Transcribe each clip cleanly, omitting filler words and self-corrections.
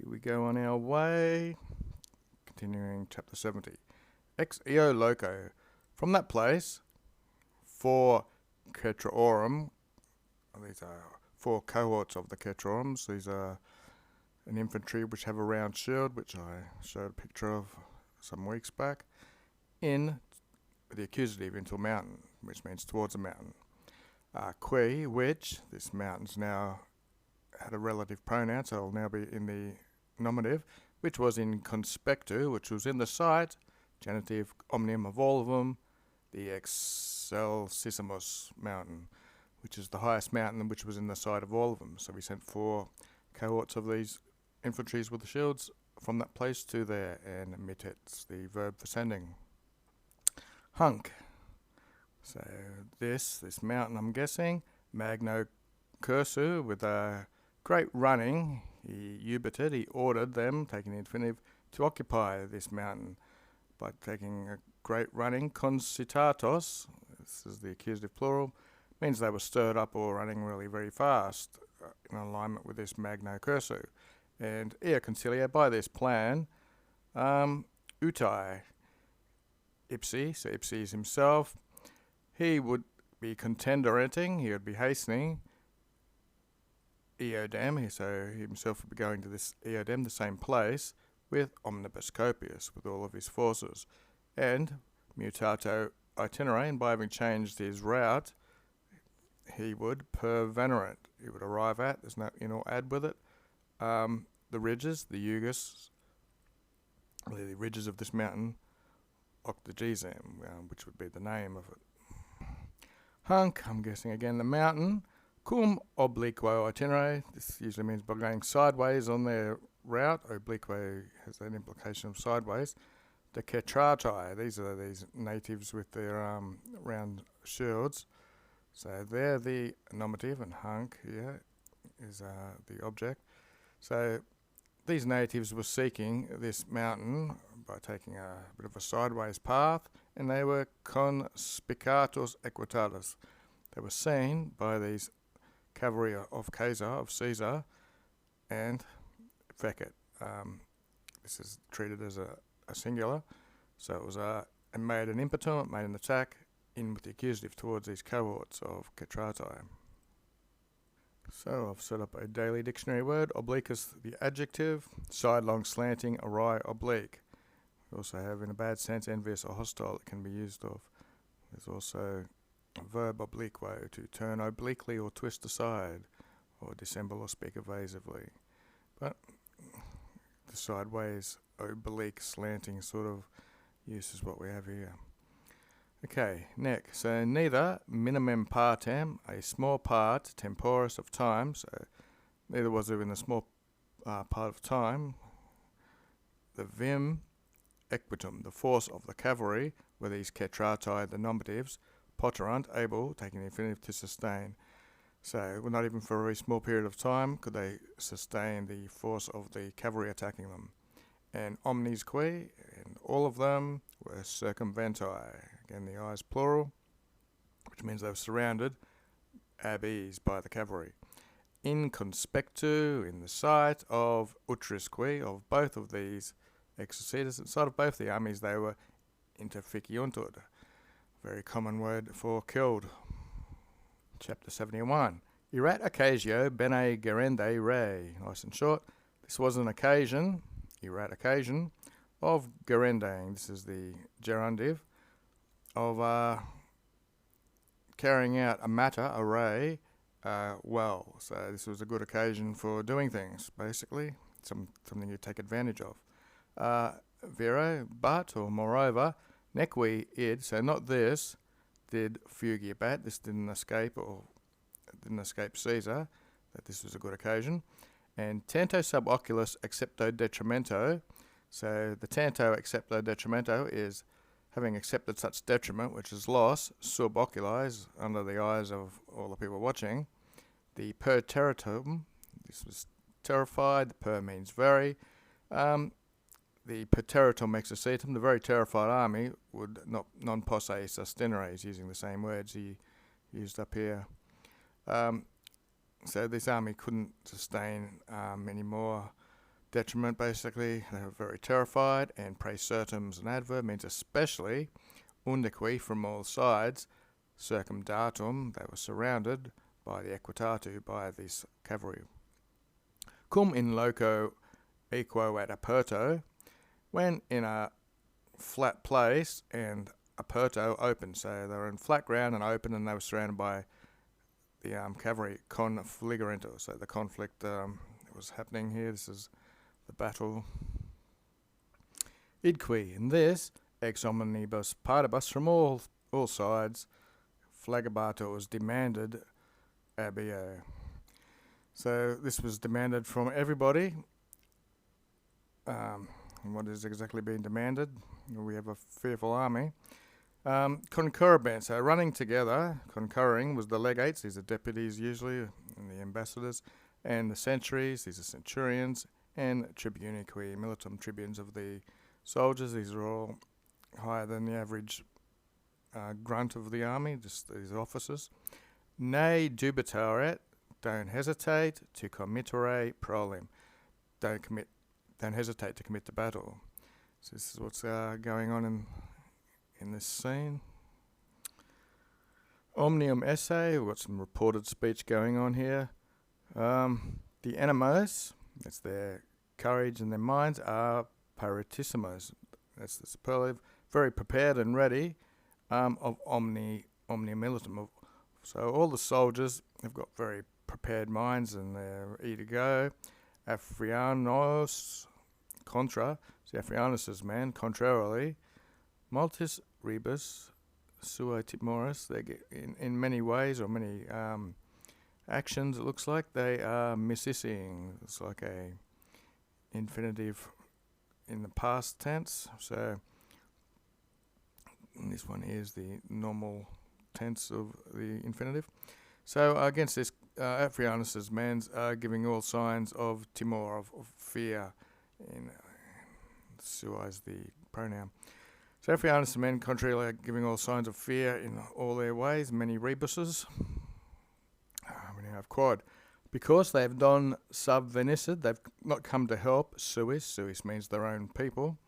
we go on our way. Continuing chapter 70. Ex eo loco. From that place, 4 Cetraorum, these are 4 cohorts of the Cetraorums. These are an infantry which have a round shield, which I showed a picture of some weeks back, in the accusative into a mountain, which means towards a mountain. Qui, which, this mountain's now had a relative pronoun, so it'll now be in the nominative, which was in conspectu, which was in the sight, genitive omnium of all of them, the excelsissimus mountain, which is the highest mountain which was in the sight of all of them. So we sent 4 cohorts of these infantries with the shields from that place to there, and mitet's the verb for sending. Hunk. So this mountain, I'm guessing, Magno Cursu, with a great running, he ordered them, taking the infinitive, to occupy this mountain by taking a great running. Concitatos, this is the accusative plural, means they were stirred up or running really very fast in alignment with this Magno Cursu. And ea concilia, by this plan, utai, ipsi, so ipsi is himself, he would be contenderenting, he would be hastening, eodem, so he himself would be going to this eodem, the same place, with omnibus copius, with all of his forces, and mutato itinerary, and by having changed his route, he would pervenerate, he would arrive at, there's no in or add with it, the ridges, the Ugus, the ridges of this mountain, Octogesem, which would be the name of it. Hunk, I'm guessing again the mountain, cum obliquo itinerary, this usually means by going sideways on their route, obliquo has that implication of sideways. The Cetratai, these are these natives with their round shields, so they're the nominative, and hunk here is the object. So these natives were seeking this mountain by taking a bit of a sideways path, and they were conspicatus equitatis. They were seen by these cavalry of Caesar, and fecit. This is treated as a singular, so it was and made an impetum, made an attack in with the accusative towards these cohorts of Cetratai. So I've set up a daily dictionary word, obliquus the adjective, sidelong, slanting, awry, oblique. We also have in a bad sense, envious or hostile, it can be used of. There's also a verb obliquo, to turn obliquely or twist aside, or dissemble or speak evasively. But the sideways, oblique, slanting sort of use is what we have here. Okay, next. So neither minimum partem, a small part, temporis of time, so neither was there in the small part of time, the vim equitum, the force of the cavalry, were these Cetratai, the nominatives, poterunt, able, taking the infinitive, to sustain. So not even for a very small period of time could they sustain the force of the cavalry attacking them. And omnes qui, and all of them were circumventi, again the eyes plural, which means they were surrounded ab ease by the cavalry. In conspectu, in the sight of utrisque, of both of these exercises, inside of both the armies they were interficiuntur, very common word for killed. Chapter 71. Erat occasio bene gerende re, nice and short. This was an occasion, erat occasion, of gerending, this is the gerundive, of carrying out a matter, a re, well. So this was a good occasion for doing things, basically, something you take advantage of. Vero, but, or moreover, nequi id, so not this, did fugibat, this didn't escape Caesar, that this was a good occasion. And tanto sub oculis accepto detrimento, so the tanto accepto detrimento is having accepted such detriment, which is loss, sub oculi, under the eyes of all the people watching. The per terratum, this was terrified, the per means very. The per terratum exercitum, the very terrified army, would not non posse sustinere, he's using the same words he used up here. So this army couldn't sustain any more Detriment, basically, they were very terrified, and praesertum is an adverb, means especially, undeque from all sides, circumdatum, they were surrounded by the equitatu, by this cavalry. Cum in loco equo ad aperto, when in a flat place and aperto open, so they were in flat ground and open, and they were surrounded by the cavalry confligurento, so the conflict was happening here. This is the battle. Idque, in this, ex omnibus partibus, from all sides, flagabato was demanded abio. So this was demanded from everybody. What is exactly being demanded? We have a fearful army. Concurrent, so running together, concurring, was the legates, these are deputies usually, and the ambassadors, and the centuries, these are centurions, and tribunique militum, tribunes of the soldiers, these are all higher than the average grunt of the army, just these officers. Ne dubitaret, don't hesitate to committere prolim, don't hesitate to commit to battle. So this is what's going on in this scene. Omnium esse, we've got some reported speech going on here. The animos, that's their courage and their minds, are paratissимos, that's the superlative, very prepared and ready, of omni militum. So all the soldiers have got very prepared minds and they're eager to go. Afrianos contra, so Afrianus is man, contrarily, multis rebus sua timoris, they get in many ways or many actions, it looks like they are mississing. It's like a infinitive in the past tense, so this one is the normal tense of the infinitive. So against this, Afrianus's men are giving all signs of timor, of fear. In sua is the pronoun. So Afrianus's men contrarily are giving all signs of fear in all their ways, many rebuses. We now have quad. Because they have done subvenicid, they've not come to help suis means their own people.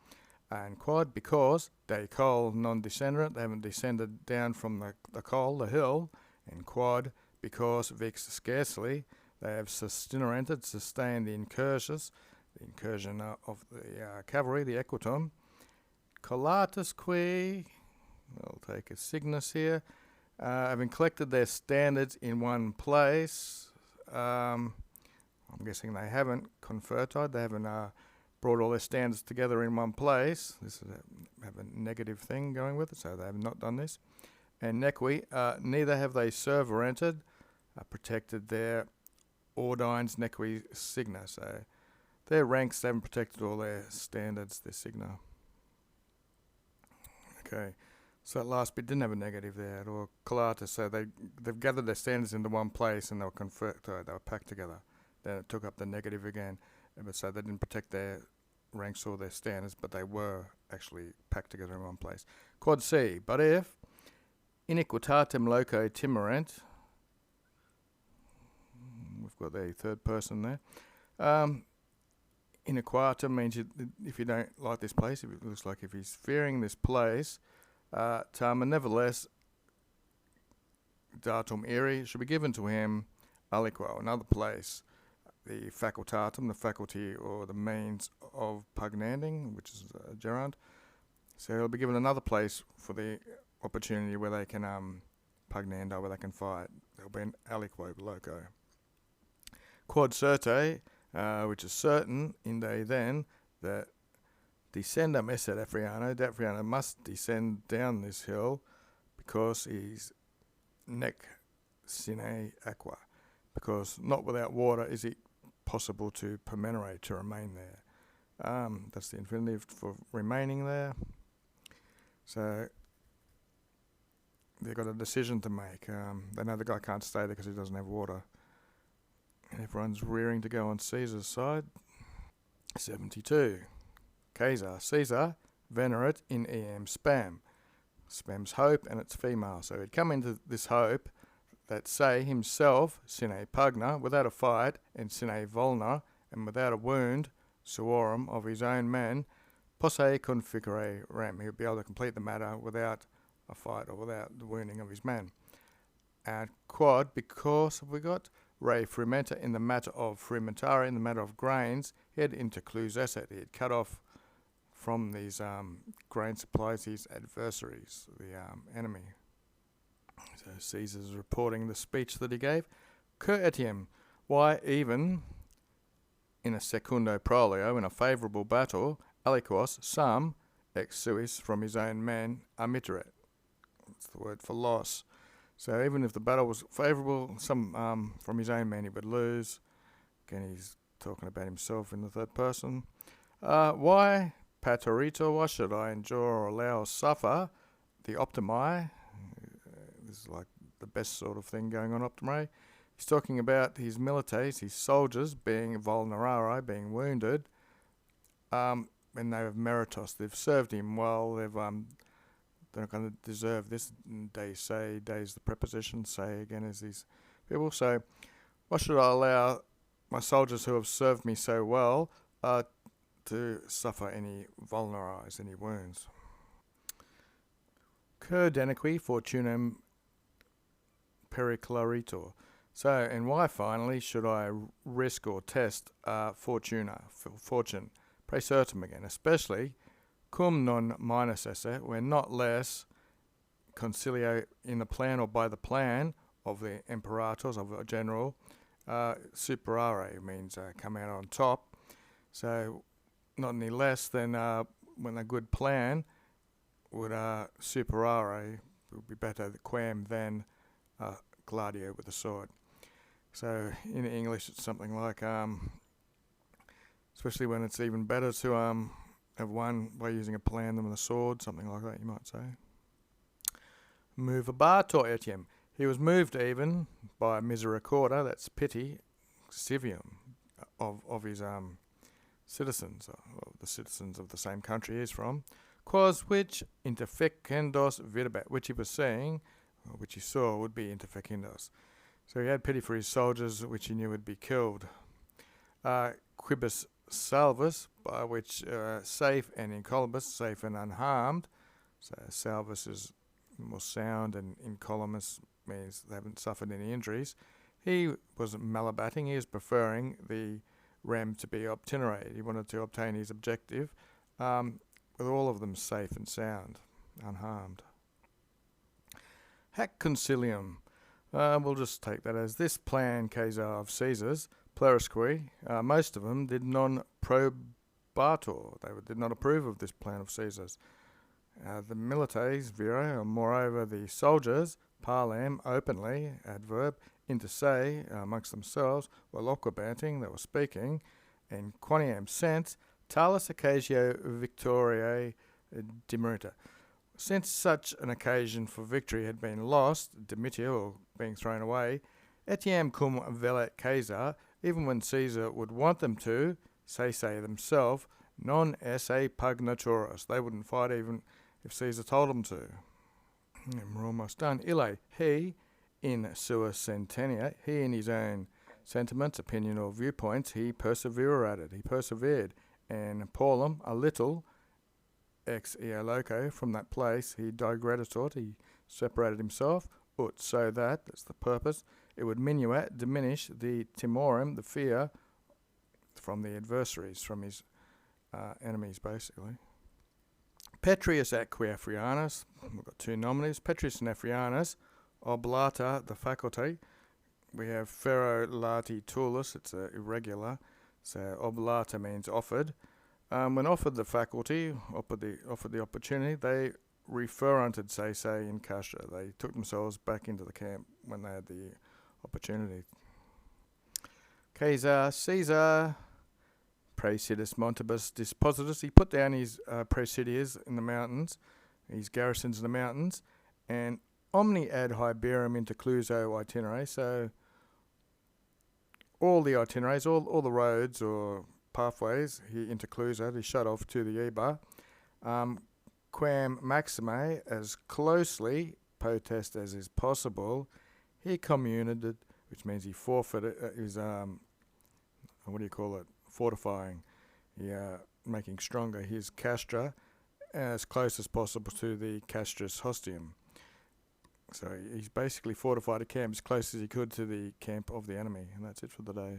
And quad, because they col non descenderant, they haven't descended down from the col, the hill. And quad, because vix scarcely, they have sustinerented, sustained the incursion of the cavalry, the equitum. Collatus qui, I'll take a signus here, having collected their standards in one place. I'm guessing they haven't converted, they haven't brought all their standards together in one place. This is have a negative thing going with it, so they have not done this. And nequi, neither have they serverented, protected their ordines nequi signa, so their ranks, they haven't protected all their standards, their signa. Okay, so that last bit didn't have a negative there, or collata, so they've gathered their standards into one place and they were packed together. Then it took up the negative again, so they didn't protect their ranks or their standards, but they were actually packed together in one place. Quad C, but if iniquitatem loco timorent, we've got the third person there. Iniquitatem means if you don't like this place, if it looks like if he's fearing this place, Tama, nevertheless, datum iri should be given to him, aliquo, another place, the facultatum, the faculty or the means of pugnanding, which is a gerund. So he'll be given another place for the opportunity where they can pugnando, where they can fight. There'll be an aliquo loco. Quod certe, which is certain, inde then, that descendam esset Afriano, Afriano must descend down this hill because he's nec sine aqua, because not without water is it possible to permanere, to remain there. That's the infinitive for remaining there. So they've got a decision to make. They know the guy can't stay there because he doesn't have water. And everyone's rearing to go on Caesar's side. 72. Caesar venerat in eam spam. Spam's hope, and it's female. So he'd come into this hope that say himself, sine pugna, without a fight, and sine vulna, and without a wound, suorum of his own men, posse configere rem. He'll be able to complete the matter without a fight or without the wounding of his men. And quad, because we got re frumenta in the matter of frumentare, in the matter of grains, he had interclus esset. He had cut off from these grain supplies his adversaries, the enemy. So Caesar's reporting the speech that he gave. Cur etiam, why even in a secundo prolio, in a favourable battle, aliquos, some, ex suis, from his own men, amiteret. That's the word for loss. So even if the battle was favourable, some from his own men he would lose. Again, he's talking about himself in the third person. Why, paterito, why should I endure or allow or suffer the optimi? This is like the best sort of thing going on optimi. He's talking about his milites, his soldiers, being vulnerari, being wounded, and they have meritos. They've served him well. They're not going to deserve this. They say, days the preposition, say again as these people. So, why should I allow my soldiers who have served me so well to suffer any vulneris, any wounds? Cur deniqui fortunem periclaritor. So, and why finally should I risk or test fortune, praesertum again, especially cum non minus esse, when not less concilio in the plan or by the plan of the imperators, of a general, superare means come out on top. So not any less than when a good plan would superare would be better quam than gladio with a sword. So in English it's something like, especially when it's even better to have won by using a plan than with a sword, something like that you might say. Movabator etiam. He was moved even by misericordia, that's pity, civium, of his citizens, of the citizens of the same country he is from, quas which interfecendos videbat, which he was saying, which he saw would be interfecendos. So he had pity for his soldiers, which he knew would be killed. Quibus salvus, by which safe and incolumnus, safe and unharmed. So salvus is more sound, and incolumus means they haven't suffered any injuries. He was malabating. He was preferring the rem to be obtinerated. He wanted to obtain his objective with all of them safe and sound, unharmed. Hac concilium. We'll just take that as this plan, Caesar of Caesar's, Plerusque, most of them did non probator. They did not approve of this plan of Caesar's. The milites, viro, and moreover the soldiers, parlem, openly, adverb, inter se, amongst themselves, were loquabanting, they were speaking, and quoniam sense, talis occasio victoriae dimerita. Since such an occasion for victory had been lost, dimitia, or being thrown away, etiam cum velet Caesar, even when Caesar would want them to, say themselves, non esse pugnaturas. They wouldn't fight even if Caesar told them to. And we're almost done. Ille, he, in sua centennia, he in his own sentiments, opinion or viewpoints, he perseverated, he persevered. And Paulum, a little, ex ea loco, from that place, he digradator, he separated himself, ut, so that, that's the purpose, it would minuet, diminish the timorum, the fear, from the adversaries, from his enemies, basically. Petrius et Quiafrianus, we've got two nominees, Petrius and Afrianus, oblata, the faculty. We have ferro lati tulus, it's irregular, so oblata means offered. When offered the faculty, offered the opportunity, they referented se in castra. They took themselves back into the camp when they had the opportunity. Caesar, praesidis montibus dispositus. He put down his praesidias in the mountains, his garrisons in the mountains, and omni ad Hiberum intercluso itinere. So all the itineraries, all the roads or pathways, he intercluso, he shut off to the Eber. Quam maxime, as closely potest as is possible, he communicated, which means he forfeited his, fortifying. making stronger his castra as close as possible to the castris hostium. So he's basically fortified a camp as close as he could to the camp of the enemy, and that's it for the day.